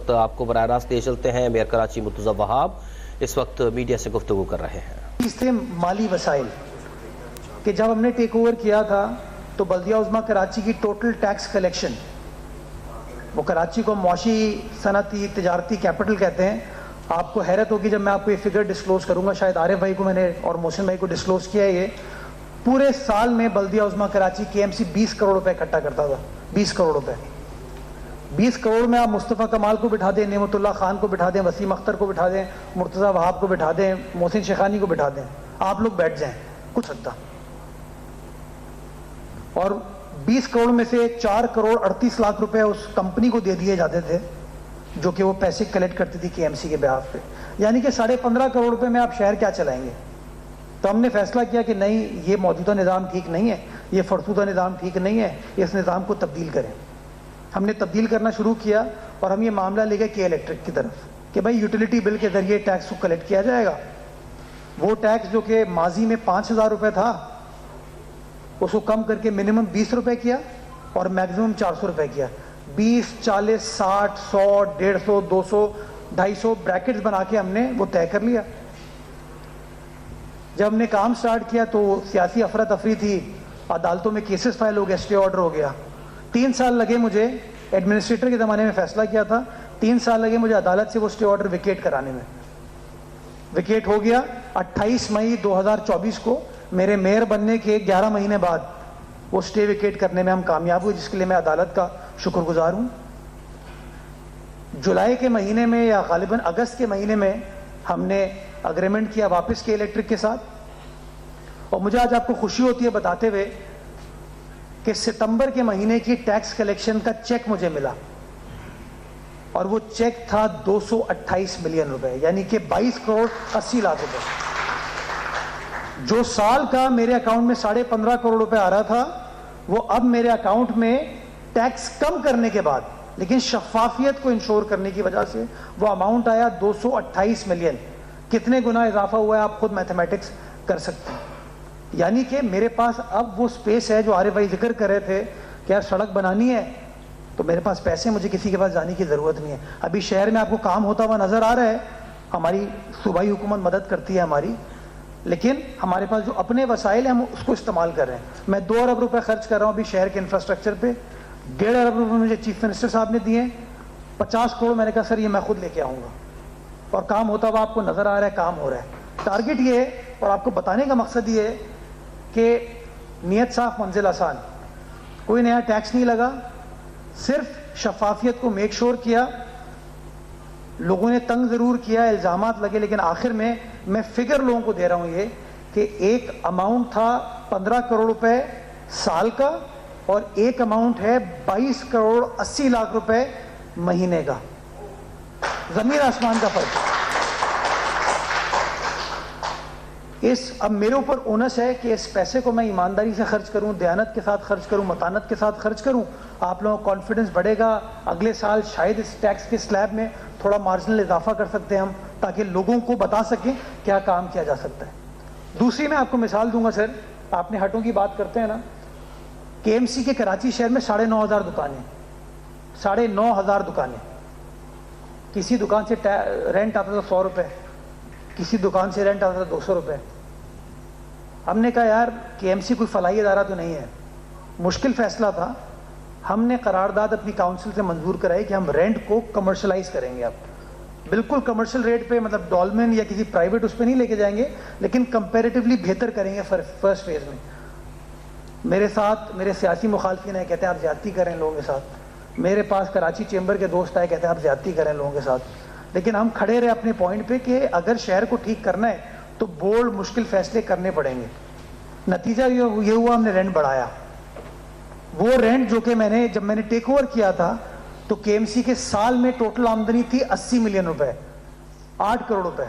وقت آپ کو براہ راست لے چلتے ہیں. میئر کراچی مرتضی وہاب اس وقت میڈیا سے گفتگو کر رہے ہیں. اس سے مالی وسائل کہ جب ہم نے ٹیک اوور کیا تھا تو بلدیہ عظمیٰ کراچی کی ٹوٹل ٹیکس کلیکشن، وہ کراچی کو معاشی صنعتی تجارتی کیپٹل کہتے ہیں. آپ کو حیرت ہوگی جب میں آپ کو یہ فگر ڈسکلوز کروں گا، شاید عارف بھائی کو میں نے اور محسن بھائی کو ڈسکلوز کیا ہے. یہ پورے سال میں بلدیہ عظمیٰ کراچی کے KMC 20 کروڑ روپے اکٹھا کرتا تھا. 20 کروڑ روپے. 20 کروڑ میں آپ مصطفیٰ کمال کو بٹھا دیں، نعمت اللہ خان کو بٹھا دیں، وسیم اختر کو بٹھا دیں، مرتضی وہاب کو بٹھا دیں، محسن شیخانی کو بٹھا دیں، آپ لوگ بیٹھ جائیں، کچھ سکتا. اور 20 کروڑ میں سے 4 کروڑ 38 لاکھ روپے اس کمپنی کو دے دیے جاتے تھے جو کہ وہ پیسے کلیکٹ کرتی تھی KMC کے بیہاف پہ. یعنی کہ 15.5 کروڑ روپے میں آپ شہر کیا چلائیں گے؟ تو ہم نے فیصلہ کیا کہ نہیں، یہ موجودہ نظام ٹھیک نہیں ہے، یہ فرسودہ نظام ٹھیک نہیں ہے، اس نظام کو تبدیل کریں. ہم نے تبدیل کرنا شروع کیا اور ہم یہ معاملہ لے گئے کے الیکٹرک کی طرف کہ بھائی یوٹیلیٹی بل کے ذریعے ٹیکس کو کلیکٹ کیا جائے گا. وہ ٹیکس جو کہ ماضی میں 5,000 روپے تھا اس کو کم کر کے منیمم 20 روپے کیا اور میکسیمم 400 روپے کیا. 20, 40, 60, 100, 150, 200, 250 بریکٹس بنا کے ہم نے وہ طے کر لیا. جب ہم نے کام سٹارٹ کیا تو سیاسی افراتفری تھی، عدالتوں میں کیسز فائل ہو گیا، اسٹے آرڈر ہو گیا. 3 سال لگے مجھے، ایڈمنسٹریٹر کے زمانے میں فیصلہ کیا تھا، 3 سال لگے مجھے عدالت سے وہ اسٹے آرڈر ویکیٹ کرانے میں. ویکیٹ ہو گیا. 28 مئی 2024 کو میرے میئر بننے کے 11 مہینے بعد وہ اسٹے ویکیٹ کرنے میں ہم کامیاب ہوئے، جس کے لیے میں عدالت کا شکر گزار ہوں. جولائی کے مہینے میں یا غالباً اگست کے مہینے میں ہم نے اگریمنٹ کیا واپس کے الیکٹرک کے ساتھ. اور مجھے آج آپ کو خوشی ہوتی ہے بتاتے ہوئے کہ ستمبر کے مہینے کی ٹیکس کلیکشن کا چیک مجھے ملا اور وہ چیک تھا 228 ملین روپے، یعنی کہ 22 کروڑ 80 لاکھ روپے. جو سال کا میرے اکاؤنٹ میں 15.5 کروڑ روپے آ رہا تھا وہ اب میرے اکاؤنٹ میں ٹیکس کم کرنے کے بعد لیکن شفافیت کو انشور کرنے کی وجہ سے وہ اماؤنٹ آیا 228 ملین. کتنے گنا اضافہ ہوا ہے آپ خود میتھمیٹکس کر سکتے ہیں. یعنی کہ میرے پاس اب وہ سپیس ہے جو عارف بھائی ذکر کر رہے تھے کہ یار سڑک بنانی ہے تو میرے پاس پیسے، مجھے کسی کے پاس جانے کی ضرورت نہیں ہے. ابھی شہر میں آپ کو کام ہوتا ہوا نظر آ رہا ہے، ہماری صوبائی حکومت مدد کرتی ہے ہماری، لیکن ہمارے پاس جو اپنے وسائل ہیں ہم اس کو استعمال کر رہے ہیں. میں 2 ارب روپے خرچ کر رہا ہوں ابھی شہر کے انفراسٹرکچر پہ. 1.5 ارب روپے مجھے چیف منسٹر صاحب نے دیے. 50 کروڑ میں نے کہا سر یہ میں خود لے کے آؤں گا، اور کام ہوتا ہوا آپ کو نظر آ رہا ہے، کام ہو رہا ہے. ٹارگٹ یہ ہے اور آپ کو بتانے کا مقصد یہ ہے کہ نیت صاف منزل آسان. کوئی نیا ٹیکس نہیں لگا، صرف شفافیت کو میک شور کیا. لوگوں نے تنگ ضرور کیا، الزامات لگے، لیکن آخر میں فگر لوگوں کو دے رہا ہوں یہ کہ ایک اماؤنٹ تھا 15 کروڑ روپے سال کا اور ایک اماؤنٹ ہے 22 کروڑ 80 لاکھ روپے مہینے کا. زمین آسمان کا فرق. اب میرے اوپر اونس ہے کہ اس پیسے کو میں ایمانداری سے خرچ کروں، دیانت کے ساتھ خرچ کروں، متانت کے ساتھ خرچ کروں. آپ لوگوں کا کانفیڈنس بڑھے گا. اگلے سال شاید اس ٹیکس کے سلیب میں تھوڑا مارجنل اضافہ کر سکتے ہیں ہم، تاکہ لوگوں کو بتا سکیں کیا کام کیا جا سکتا ہے. دوسری میں آپ کو مثال دوں گا. سر آپ نے ہٹوں کی بات کرتے ہیں نا، KMC کے کراچی شہر میں 9,500 دکانیں، 9,500 دکانیں. کسی دکان سے رینٹ آتا تھا 100 روپے، کسی دکان سے رینٹ آتا تھا 200 روپے. ہم نے کہا یار KMC کوئی فلاحی ادارہ تو نہیں ہے. مشکل فیصلہ تھا. ہم نے قرارداد اپنی کاؤنسل سے منظور کرائی کہ ہم رینٹ کو کمرشلائز کریں گے. اب بالکل کمرشل ریٹ پہ، مطلب ڈولمن یا کسی پرائیویٹ اس پہ نہیں لے کے جائیں گے، لیکن کمپیریٹیولی بہتر کریں گے فرسٹ فیز میں. میرے ساتھ میرے سیاسی مخالفین ہیں، کہتے ہیں آپ زیادتی کریں لوگوں کے ساتھ. میرے پاس کراچی چیمبر کے دوست آئے، کہتے ہیں آپ زیادتی کریں لوگوں کے ساتھ. لیکن ہم کھڑے رہے اپنے پوائنٹ پہ کہ اگر شہر کو ٹھیک کرنا ہے تو بولڈ مشکل فیصلے کرنے پڑیں گے. نتیجہ یہ ہوا ہم نے رینٹ بڑھایا. وہ رینٹ جو کہ جب میں نے ٹیک اوور کیا تھا تو KMC کے سال میں ٹوٹل آمدنی تھی 80 ملین روپے، 8 کروڑ روپے.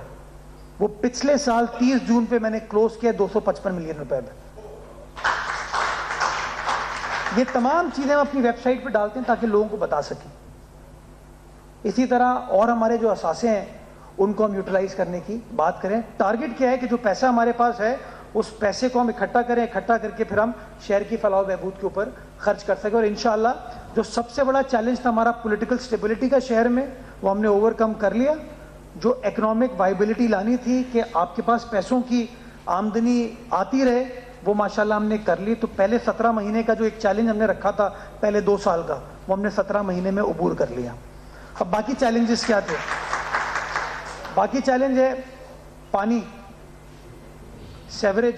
وہ پچھلے سال 30 جون پہ میں نے کلوز کیا 255 ملین روپے پہ. یہ تمام چیزیں ہم اپنی ویب سائٹ پہ ڈالتے ہیں تاکہ لوگوں کو بتا سکیں. اسی طرح اور ہمارے جو اثاثے ہیں ان کو ہم یوٹیلائز کرنے کی بات کریں. ٹارگٹ کیا ہے کہ جو پیسہ ہمارے پاس ہے اس پیسے کو ہم اکٹھا کریں، اکٹھا کر کے پھر ہم شہر کی فلاح و بہبود کے اوپر خرچ کر سکیں. اور انشاءاللہ جو سب سے بڑا چیلنج تھا ہمارا پولیٹیکل سٹیبلٹی کا شہر میں، وہ ہم نے اوور کم کر لیا. جو اکنامک وائبلٹی لانی تھی کہ آپ کے پاس پیسوں کی آمدنی آتی رہے, وہ ماشاءاللہ ہم نے کر لی. تو پہلے 17 مہینے کا جو ایک چیلنج ہم نے رکھا تھا پہلے 2 سال کا, وہ ہم نے 17 مہینے میں عبور کر لیا. اب باقی چیلنجز کیا تھے؟ باقی چیلنج ہے پانی, سیوریج,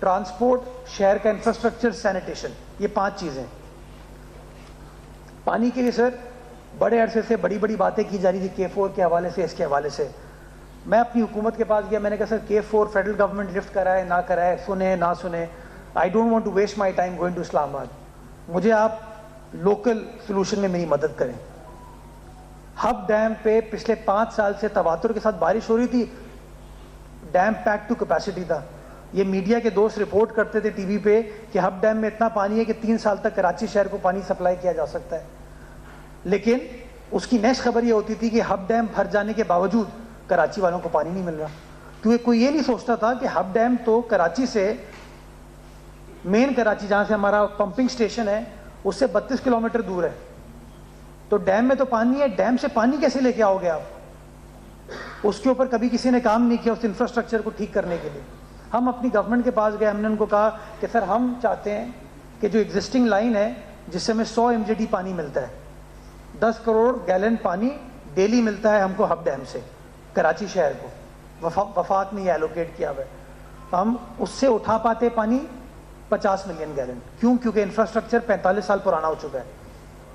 ٹرانسپورٹ, شہر کا انفراسٹرکچر, سینیٹیشن. یہ 5 چیزیں. پانی کے لیے سر بڑے عرصے سے بڑی بڑی باتیں کی جا رہی تھی K4 کے حوالے سے, اس کے حوالے سے. میں اپنی حکومت کے پاس گیا, میں نے کہا سر K4 فیڈرل گورنمنٹ لفٹ کرائے نہ کرائے, سنے نہ سنے, I don't want to waste my time going to Islamabad. مجھے آپ لوکل سلوشن میں میری مدد کریں. ہب ڈیم پہ پچھلے 5 سال سے تواتر کے ساتھ بارش ہو رہی تھی, ڈیم پیک ٹو کیپیسٹی تھا. یہ میڈیا کے دوست رپورٹ کرتے تھے ٹی وی پہ کہ ہب ڈیم میں اتنا پانی ہے کہ 3 سال تک کراچی شہر کو پانی سپلائی کیا جا سکتا ہے. لیکن اس کی نیکسٹ خبر یہ ہوتی تھی کہ ہب ڈیم بھر جانے کے باوجود کراچی والوں کو پانی نہیں مل رہا. کیونکہ کوئی یہ نہیں سوچتا تھا کہ ہب ڈیم تو کراچی سے, مین کراچی جہاں سے ہمارا پمپنگ اسٹیشن ہے, اس سے 32 کلومیٹر دور ہے. تو ڈیم میں تو پانی ہے, ڈیم سے پانی کیسے لے کے آؤ گے آپ؟ اس کے اوپر کبھی کسی نے کام نہیں کیا اس انفراسٹرکچر کو ٹھیک کرنے کے لیے. ہم اپنی گورنمنٹ کے پاس گئے, ہم نے ان کو کہا کہ سر ہم چاہتے ہیں کہ جو ایگزسٹنگ لائن ہے جس سے ہمیں 100 MGD پانی ملتا ہے, 10 کروڑ گیلن پانی ڈیلی ملتا ہے ہم کو ہب ڈیم سے کراچی شہر کو, وفاق نے یہ ایلوکیٹ کیا ہوا ہے. ہم اس سے اٹھا پاتے پانی 50 ملین گیلن. کیوں؟ کیونکہ انفراسٹرکچر 45 سال پرانا ہو چکا ہے,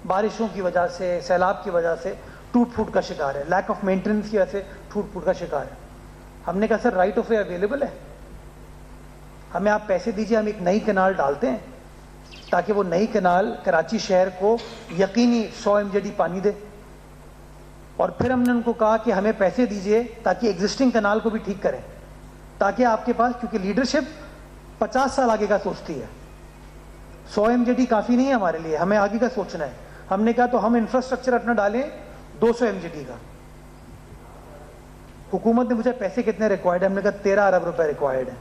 بارشوں کی وجہ سے, سیلاب کی وجہ سے ٹوٹ پھوٹ کا شکار ہے, لیک آف مینٹیننس کی وجہ سے ٹوٹ پھوٹ کا شکار ہے. ہم نے کہا سر رائٹ آف وے اویلیبل ہے, ہمیں آپ پیسے دیجئے, ہم ایک نئی کنال ڈالتے ہیں تاکہ وہ نئی کنال کراچی شہر کو یقینی 100 MGD پانی دے. اور پھر ہم نے ان کو کہا کہ ہمیں پیسے دیجئے تاکہ ایگزسٹنگ کنال کو بھی ٹھیک کریں, تاکہ آپ کے پاس, کیونکہ لیڈرشپ 50 سال آگے کا سوچتی ہے, 100 MGD کافی نہیں ہے ہمارے لیے, ہمیں آگے کا سوچنا ہے. ہم نے کہا تو ہم انفراسٹرکچر اپنا ڈالیں 200 MGD کا. حکومت نے مجھے پیسے کتنے ریکوائرڈ ہے, ہم نے کہا 13 ارب روپے ریکوائرڈ ہے.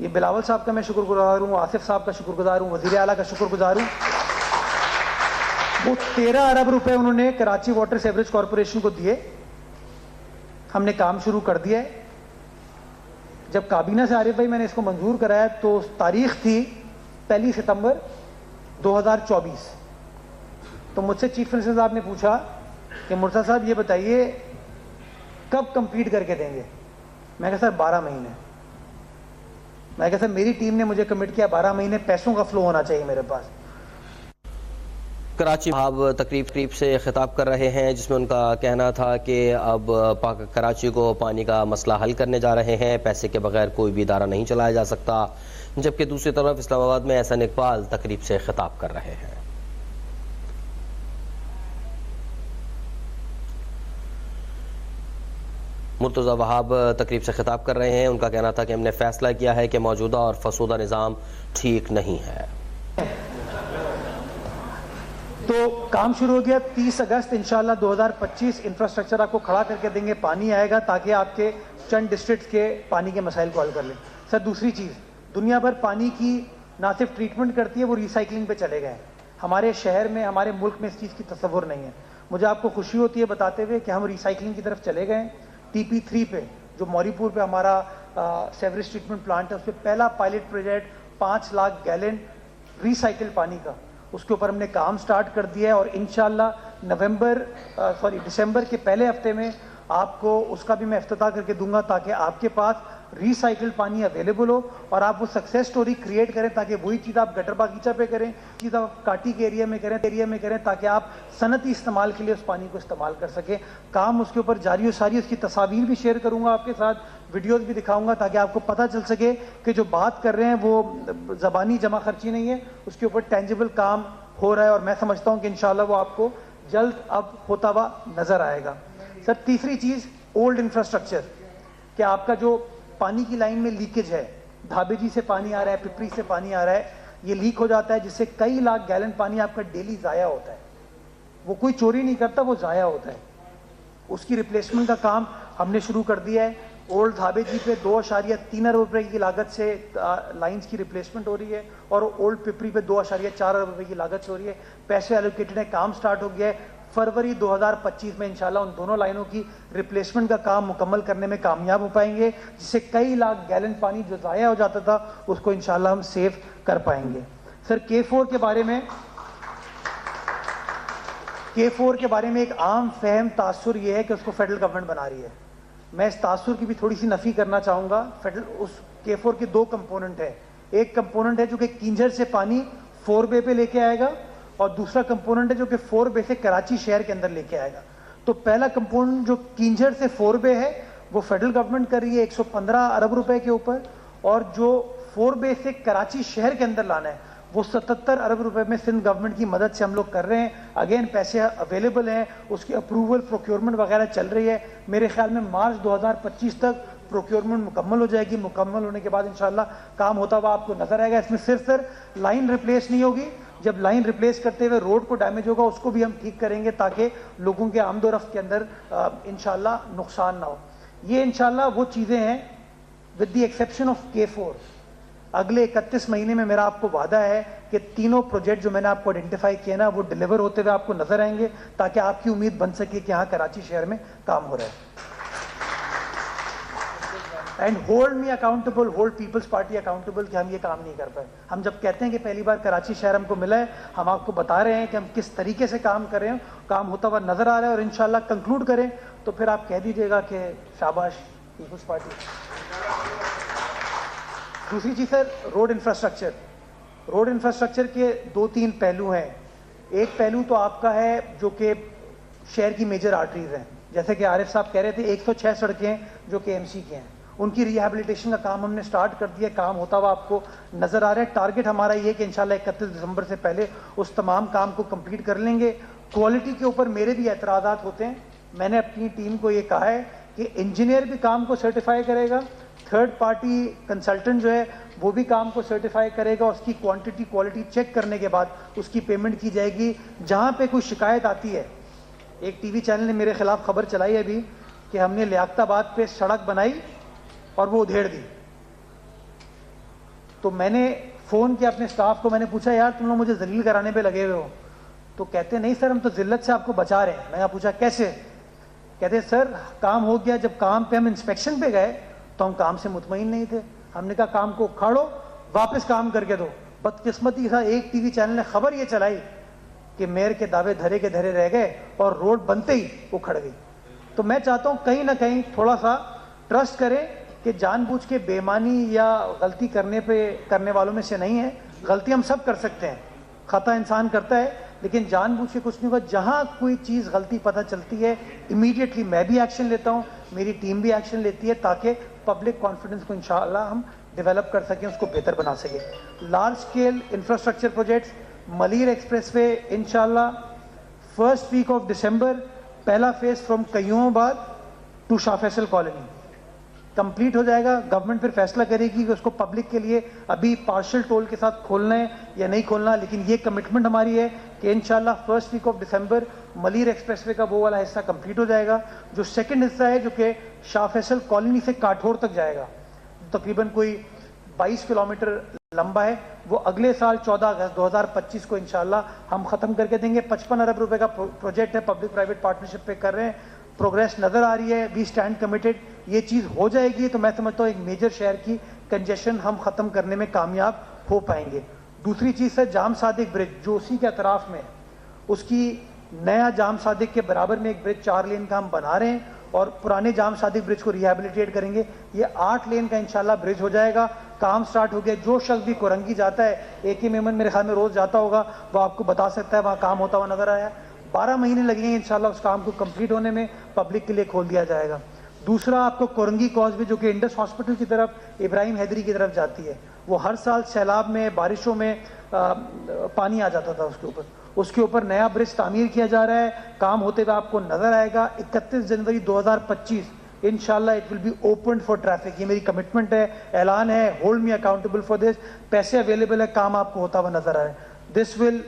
یہ بلاول صاحب کا میں شکر گزار ہوں, آصف صاحب کا شکر گزار ہوں, وزیر اعلیٰ کا شکر گزار ہوں. وہ 13 ارب روپے انہوں نے کراچی واٹر سیوریج کارپوریشن کو دیے. ہم نے کام شروع کر دیا ہے. جب کابینہ سے عارف بھائی میں نے اس کو منظور کرایا تو تاریخ تھی 1 ستمبر 2024. تو مجھ سے چیف منسٹر صاحب نے پوچھا کہ مرتضیٰ صاحب یہ بتائیے کب کمپلیٹ کر کے دیں گے؟ میں کہا سر 12 مہینے. میں کہا سر میری ٹیم نے مجھے کمٹ کیا 12 مہینے, پیسوں کا فلو ہونا چاہیے میرے پاس. کراچی آپ تقریب سے خطاب کر رہے ہیں جس میں ان کا کہنا تھا کہ اب کراچی کو پانی کا مسئلہ حل کرنے جا رہے ہیں, پیسے کے بغیر کوئی بھی ادارہ نہیں چلایا جا سکتا. جبکہ دوسری طرف اسلام آباد میں احسن اقبال تقریب سے خطاب کر رہے ہیں. مرتضیٰ وہاب تقریب سے خطاب کر رہے ہیں. ان کا کہنا تھا کہ ہم نے فیصلہ کیا ہے کہ موجودہ اور فرسودہ نظام ٹھیک نہیں ہے. تو کام شروع ہو گیا. 30 اگست انشاءاللہ 2025 انفراسٹرکچر آپ کو کھڑا کر کے دیں گے, پانی آئے گا تاکہ آپ کے چند ڈسٹرکٹ کے پانی کے مسائل کو حل کر لیں. سر دوسری چیز, دنیا بھر پانی کی نہ صرف ٹریٹمنٹ کرتی ہے, وہ ریسائکلنگ پہ چلے گئے. ہمارے شہر میں, ہمارے ملک میں اس چیز کی تصور نہیں ہے. مجھے آپ کو خوشی ہوتی ہے بتاتے ہوئے کہ ہم ریسائکلنگ کی طرف چلے گئے. TP3 پہ جو موری پور پہ ہمارا سیوریج ٹریٹمنٹ پلانٹ ہے, اس پہ پہلا pilot project 5 lakh gallon recycle پانی کا, اس کے اوپر ہم نے کام سٹارٹ کر دیا ہے. اور انشاءاللہ دسمبر کے پہلے ہفتے میں آپ کو اس کا بھی میں افتتاح کر کے دوں گا تاکہ آپ کے پاس ریسائکل پانی اویلیبل ہو اور آپ وہ سکسیس سٹوری کریٹ کریں تاکہ وہی چیز آپ گٹر باغیچہ پہ کریں, چیز آپ کاٹی کے ایریا میں کریں تاکہ آپ صنعتی استعمال کے لیے اس پانی کو استعمال کر سکیں. کام اس کے اوپر جاری و ساری, اس کی تصاویر بھی شیئر کروں گا آپ کے ساتھ, ویڈیوز بھی دکھاؤں گا تاکہ آپ کو پتہ چل سکے کہ جو بات کر رہے ہیں وہ زبانی جمع خرچی نہیں ہے, اس کے اوپر ٹینجیبل کام ہو رہا ہے. اور میں سمجھتا ہوں کہ انشاءاللہ وہ آپ کو جلد اب ہوتا ہوا نظر آئے گا. سر تیسری چیز اولڈ انفراسٹرکچر, کہ آپ کا جو پانی کی لائن میں لیکیج ہے, دھابے جی سے پانی آ رہا ہے, پپری سے پانی آ رہا ہے, یہ لیک ہو جاتا ہے جس سے کئی لاکھ گیلن پانی آپ کا ڈیلی ضائع ہوتا ہے. وہ کوئی چوری نہیں کرتا, وہ ضائع ہوتا ہے. اس کی ریپلیسمنٹ کا کام ہم نے شروع کر دیا ہے. اولڈ دھابے جی پہ 2.3 ارب روپے کی لاگت سے لائنز کی ریپلیسمنٹ ہو رہی ہے, اور اولڈ پپری پہ 2.4 ارب روپے کی لاگت سے ہو رہی ہے. پیسے ایلوکیٹڈ ہیں, کام سٹارٹ ہو گیا ہے. फरवरी 2025 में इंशाल्लाह उन दोनों लाइनों की रिप्लेसमेंट का काम मुकम्मल करने में कामयाब हो पाएंगे, जिससे कई लाख गैलन पानी जो ज़ाया हो जाता था उसको इंशाल्लाह हम सेव कर पाएंगे। सर K4 के बारे में एक आम फहम तासुर ये है कि उसको फेडरल गवर्नमेंट बना रही है। मैं इस तासुर की भी थोड़ी सी नफ़ी करना चाहूँगा। उस K4 के दो कंपोनेंट है, एक कंपोनेंट है जो कि किंजर से पानी 4 बे पे लेके आएगा और दूसरा कंपोनेंट है जो कि 4 बे से कराची शहर के अंदर लेके आएगा। तो पहला कंपोनेंट जो किंजर से 4 बे है वो फेडरल गवर्नमेंट कर रही है 115 अरब रुपए के ऊपर, और जो 4 बे से कराची शहर के अंदर लाना है वो 77 अरब रुपए में सिंध गवर्नमेंट की मदद से हम लोग कर रहे हैं। अगेन पैसे अवेलेबल हैं, उसकी अप्रूवल प्रोक्योरमेंट वगैरह चल रही है। मेरे ख्याल में मार्च 2025 तक प्रोक्योरमेंट मुकम्मल हो जाएगी। मुकम्मल होने के बाद इंशाल्लाह काम होता हुआ आपको नजर आएगा। इसमें सिर्फ सर लाइन रिप्लेस नहीं होगी, जब लाइन रिप्लेस करते हुए रोड को डैमेज होगा उसको भी हम ठीक करेंगे ताकि लोगों के आमदोरफ्त के अंदर इंशाल्लाह नुकसान ना हो। ये इंशाल्लाह वो चीज़ें हैं with the exception of K4। अगले 31 महीने में मेरा आपको वादा है कि तीनों प्रोजेक्ट जो मैंने आपको आइडेंटिफाई किए ना वो डिलीवर होते हुए आपको नजर आएंगे, ताकि आपकी उम्मीद बन सके कि यहाँ कराची शहर में काम हो रहा है। And hold me accountable, hold Peoples Party accountable कि हम ये काम नहीं कर पाए। हम जब कहते हैं कि पहली बार कराची शहर हमको मिला है, हम आपको बता रहे हैं कि हम किस तरीके से काम कर रहे हैं, काम होता हुआ नजर आ रहा है, और इंशाल्लाह कंक्लूड करें तो फिर आप कह दीजिएगा कि शाबाश पीपल्स पार्टी। दूसरी चीज़ है रोड इंफ्रास्ट्रक्चर। रोड इंफ्रास्ट्रक्चर के 2-3 पहलू हैं। एक पहलू तो आपका है जो कि शहर की मेजर आर्टरीज हैं, जैसे कि आरिफ साहब कह रहे थे 106 सड़कें जो कि MC की हैं, उनकी रिहैबिलिटेशन का काम हमने स्टार्ट कर दिया, काम होता हुआ आपको नजर आ रहा है। टारगेट हमारा ये कि इंशाल्लाह 31 दिसंबर से पहले उस तमाम काम को कंप्लीट कर लेंगे। क्वालिटी के ऊपर मेरे भी एतराज़ात होते हैं। मैंने अपनी टीम को ये कहा है कि इंजीनियर भी काम को सर्टिफाई करेगा, थर्ड पार्टी कंसल्टेंट जो है वो भी काम को सर्टिफाई करेगा, उसकी क्वांटिटी क्वालिटी चेक करने के बाद उसकी पेमेंट की जाएगी। जहाँ पे कोई शिकायत आती है, एक टीवी चैनल ने मेरे खिलाफ खबर चलाई अभी कि हमने लियाकताबाद पे सड़क बनाई और वो उधेड़ दी, तो मैंने फ़ोन किया अपने स्टाफ को, मैंने पूछा यार तुम लोग मुझे जलील कराने पे लगे हुए हो? तो कहते नहीं सर हम तो जिल्लत से आपको बचा रहे हैं। मैंने पूछा कैसे? कहते सर काम हो गया, जब काम पे हम इंस्पेक्शन पे गए तो हम काम से मुतमईन नहीं थे, हमने कहा काम को उखाड़ो वापस काम करके दो। बदकिस्मती के साथ एक टीवी चैनल ने खबर ये चलाई कि मेयर के दावे धरे के धरे रह गए और रोड बनते ही उखड़ गई। तो मैं चाहता हूँ कहीं ना कहीं थोड़ा सा ट्रस्ट करें कि जानबूझ के बेईमानी या गलती करने वालों में से नहीं है। गलती हम सब कर सकते हैं, खता इंसान करता है, लेकिन जानबूझ के कुछ नहीं होगा। जहाँ कोई चीज़ गलती पता चलती है इमीडिएटली मैं भी एक्शन लेता हूँ, मेरी टीम भी एक्शन लेती है, ताकि पब्लिक कॉन्फिडेंस को इंशाअल्लाह हम डेवलप कर सकें, उसको बेहतर बना सकें। Large scale infrastructure projects, Malir expressway इंशाअल्लाह फर्स्ट वीक ऑफ दिसंबर पहला phase from Qayyumabad to Shah Faisal colony complete हो जाएगा। गवर्नमेंट फिर फैसला करेगी कि उसको पब्लिक के लिए अभी पार्शियल टोल के साथ खोलना है या नहीं खोलना, लेकिन ये कमिटमेंट हमारी है कि इंशाल्लाह first week of December Malir expressway का वो वाला हिस्सा कंप्लीट हो जाएगा। जो सेकंड हिस्सा है जो कि शाह फैसल कॉलोनी से काठोर तक जाएगा, तकरीबन कोई 22 किलोमीटर लंबा है, वो अगले साल 14 अगस्त 2025 को इंशाल्लाह हम ख़त्म करके देंगे। 55 अरब रुपए का प्रोजेक्ट है, पब्लिक प्राइवेट पार्टनरशिप पे कर रहे हैं, प्रोग्रेस नज़र आ रही है, वी स्टैंड कमिटेड। ये चीज़ हो जाएगी तो मैं समझता हूँ एक मेजर शहर की कंजेशन हम ख़त्म करने में कामयाब हो पाएंगे। दूसरी चीज़ है जाम सादिक ब्रिज जो उसी के अतराफ़ में, उसकी नया जाम सादिक के बराबर में एक ब्रिज 4 लेन का हम बना रहे हैं और पुराने जाम सादिक ब्रिज को रिहेबिलिटेट करेंगे। ये 8 लेन का इंशाल्लाह ब्रिज हो जाएगा, काम स्टार्ट हो गया। जो शख्स भी कोरंगी जाता है, AK मेमन मेरे ख्याल में रोज़ जाता होगा, वो आपको बता सकता है वहाँ काम होता हुआ नजर आया। 12 महीने लगेंगे इंशाल्लाह उस काम को कंप्लीट होने में, पब्लिक के लिए खोल दिया जाएगा। दूसरा आपको कोरंगी कॉजवे जो कि इंडस हॉस्पिटल की तरफ, इब्राहिम हैदरी की तरफ जाती है, वो हर साल सैलाब में बारिशों में पानी आ जाता था उसके ऊपर नया ब्रिज तामीर किया जा रहा है, काम होते हुए आपको नजर आएगा। 31 जनवरी 2025 इंशाल्लाह it will be open for traffic. ये मेरी कमिटमेंट है, ऐलान है, hold me accountable for this. पैसे अवेलेबल है, काम आपको होता हुआ नजर आ रहा है। This will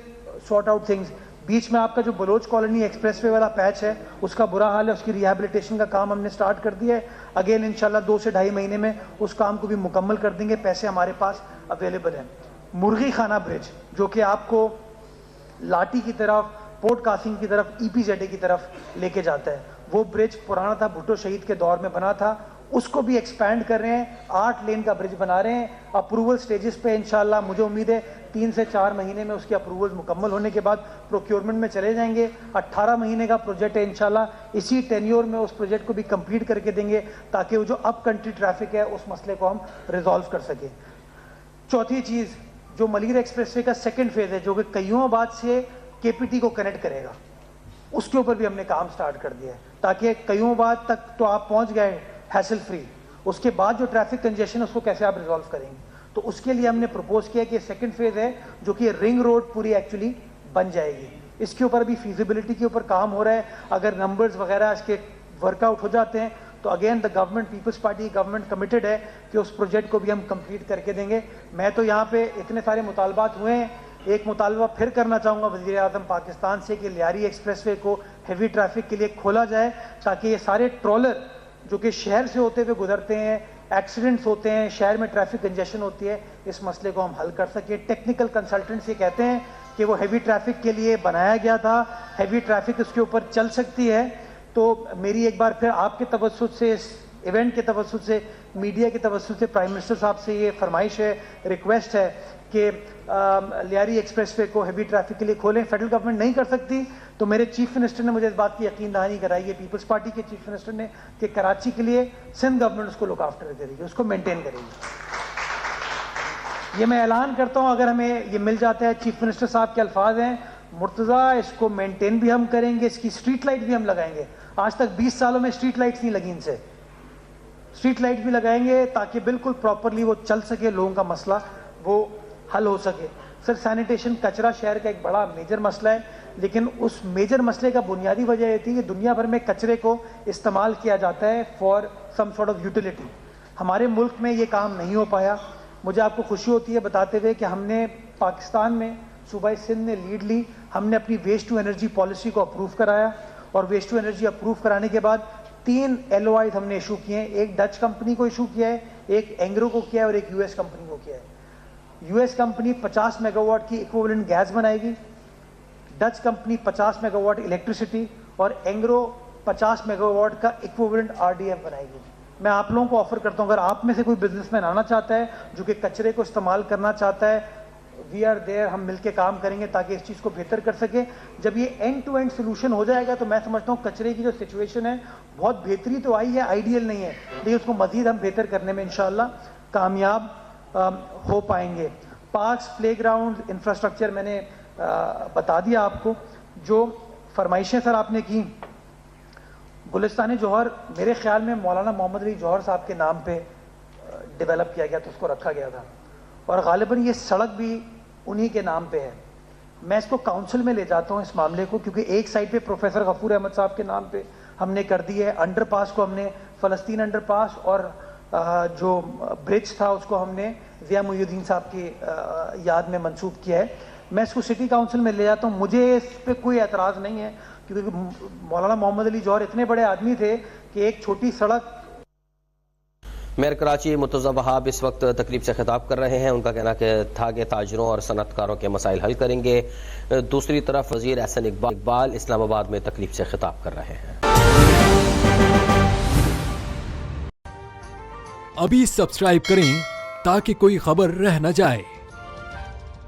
sort out things. बीच में आपका जो बलोच कॉलोनी एक्सप्रेसवे वाला पैच है उसका बुरा हाल है, उसकी रिहेबिलिटेशन का काम हमने स्टार्ट कर दिया है। अगेन इंशाल्लाह 2 से ढाई महीने में उस काम को भी मुकम्मल कर देंगे, पैसे हमारे पास अवेलेबल हैं। मुर्गी खाना ब्रिज जो कि आपको लाठी की तरफ पोर्ट कासिम की तरफ EPZA की तरफ लेके जाता है। वो ब्रिज पुराना था, भुट्टो शहीद के दौर में बना था, उसको भी एक्सपैंड कर रहे हैं, 8 लेन का ब्रिज बना रहे हैं। अप्रूवल स्टेजेस पे इंशाल्लाह मुझे उम्मीद है 3 से 4 महीने में उसकी अप्रूवल्स मुकम्मल होने के बाद प्रोक्योरमेंट में चले जाएंगे। 18 महीने का प्रोजेक्ट है, इंशाल्लाह इसी टेन्योर में उस प्रोजेक्ट को भी कंप्लीट करके देंगे ताकि वो जो अप कंट्री ट्रैफिक है उस मसले को हम रिजॉल्व कर सकें। चौथी चीज़, जो मलीर एक्सप्रेसवे का सेकेंड फेज है जो कि कयूमाबाद से KPT को कनेक्ट करेगा, उसके ऊपर भी हमने काम स्टार्ट कर दिया है ताकि कयूमाबाद तक तो आप पहुंच गए हैसल फ्री, उसके बाद जो ट्रैफिक कंजेशन है उसको कैसे आप रिजॉल्व करेंगे। तो उसके लिए हमने प्रपोज किया कि सेकंड फेज है जो कि रिंग रोड पूरी एक्चुअली बन जाएगी। इसके ऊपर भी फीजिबिलिटी के ऊपर काम हो रहा है। अगर नंबर्स वगैरह इसके वर्कआउट हो जाते हैं तो again the government, Peoples Party government committed है कि उस प्रोजेक्ट को भी हम कंप्लीट करके देंगे। मैं तो यहाँ पे इतने सारे मुतालबात हुए हैं, एक मुतालबा फिर करना चाहूँगा वज़ीर आज़म पाकिस्तान से कि लियारी एक्सप्रेसवे को हेवी ट्रैफिक के लिए खोला जाए ताकि ये सारे ट्रॉलर जो कि शहर से होते हुए गुजरते हैं, एक्सीडेंट्स होते हैं, शहर में ट्रैफिक कंजेशन होती है, इस मसले को हम हल कर सकें। टेक्निकल कंसल्टेंट्स ये कहते हैं कि वो हेवी ट्रैफिक के लिए बनाया गया था, हेवी ट्रैफिक उसके ऊपर चल सकती है। तो मेरी एक बार फिर आपके तवज्जुह से, इस इवेंट के तवज्जुह से, मीडिया के तवज्जुह से प्राइम मिनिस्टर साहब से ये फरमाइश है, रिक्वेस्ट है कि लियारी एक्सप्रेसवे को हेवी ट्रैफिक के लिए खोलें। फेडरल गवर्नमेंट नहीं कर सकती तो मेरे चीफ मिनिस्टर ने मुझे इस बात की यकीन दहानी कराई है, पीपल्स पार्टी के चीफ मिनिस्टर ने, कि कराची के लिए सिंध गवर्नमेंट उसको लुक आफ्टर करेगी, उसको मेंटेन करेगी। ये मैं ऐलान करता हूँ, अगर हमें ये मिल जाता है, चीफ मिनिस्टर साहब के अल्फाज हैं, मुर्तज़ा इसको मेंटेन भी हम करेंगे, इसकी स्ट्रीट लाइट भी हम लगाएंगे। आज तक 20 सालों में स्ट्रीट लाइट्स नहीं लगी इनसे, स्ट्रीट लाइट भी लगाएंगे ताकि बिल्कुल प्रॉपरली वो चल सके, लोगों का मसला वो हल हो सके। सर, सैनिटेशन, कचरा शहर का एक बड़ा मेजर मसला है, लेकिन उस मेजर मसले का बुनियादी वजह ये थी कि दुनिया भर में कचरे को इस्तेमाल किया जाता है for some sort of utility. हमारे मुल्क में ये काम नहीं हो पाया। मुझे आपको खुशी होती है बताते हुए कि हमने पाकिस्तान में, सूबाई सिंध ने लीड ली, हमने अपनी वेस्ट टू एनर्जी पॉलिसी को अप्रूव कराया और वेस्ट टू एनर्जी अप्रूव कराने के बाद 3 LOIs हमने इशू किए हैं। एक डच कंपनी को इशू किया है, एक एंग्रो को किया है और एक US कंपनी को किया है। US कंपनी 50 मेगावाट की इक्विवेलेंट गैस बनाएगी, डच कंपनी 50 मेगावाट इलेक्ट्रिसिटी और एंग्रो 50 मेगावाट का इक्विवेलेंट RDF बनाएगी। मैं आप लोगों को ऑफर करता हूं, अगर आप में से कोई बिजनेसमैन आना चाहता है जो कि कचरे को इस्तेमाल करना चाहता है, वी आर देयर, हम मिलकर काम करेंगे ताकि इस चीज़ को बेहतर कर सके। जब ये एंड टू एंड सोल्यूशन हो जाएगा तो मैं समझता हूँ कचरे की जो सिचुएशन है बहुत बेहतरी तो आई है, आइडियल नहीं है, लेकिन उसको मजीद हम बेहतर करने में इंशाल्लाह कामयाब हो पाएंगे। पार्क्स, प्लेग्राउंड, इंफ्रास्ट्रक्चर मैंने बता दिया आपको। जो फरमाइशें सर आपने की, गुलिस्तान जौहर मेरे ख्याल में मौलाना मोहम्मद अली जौहर साहब के नाम पे डेवलप किया गया था, उसको रखा गया था, और गालिबन ये सड़क भी उन्हीं के नाम पे है। मैं इसको काउंसिल में ले जाता हूँ इस मामले को, क्योंकि एक साइड पे प्रोफेसर गफूर अहमद साहब के नाम पे हमने कर दी है, अंडरपास को हमने फ़लस्तीन अंडरपास, और जो ब्रिज था उसको हमने ज़िया मुहीउद्दीन साहब की याद में मंसूब किया है। मैं इसको सिटी काउंसिल में ले जाता हूँ, मुझे इस पर कोई एतराज़ नहीं है, क्योंकि मौलाना मोहम्मद अली जौहर इतने बड़े आदमी थे कि एक छोटी सड़क। मेयर कराची मुर्तज़ा वहाब इस वक्त तकरीब से खिताब कर रहे हैं। उनका कहना था कि ताजरों और सनतकारों के मसाइल हल करेंगे। दूसरी तरफ वज़ीर एहसन इकबाल इस्लामाबाद में तकरीब से खिताब कर रहे हैं। अभी सब्सक्राइब करें ताकि कोई खबर रह न जाए।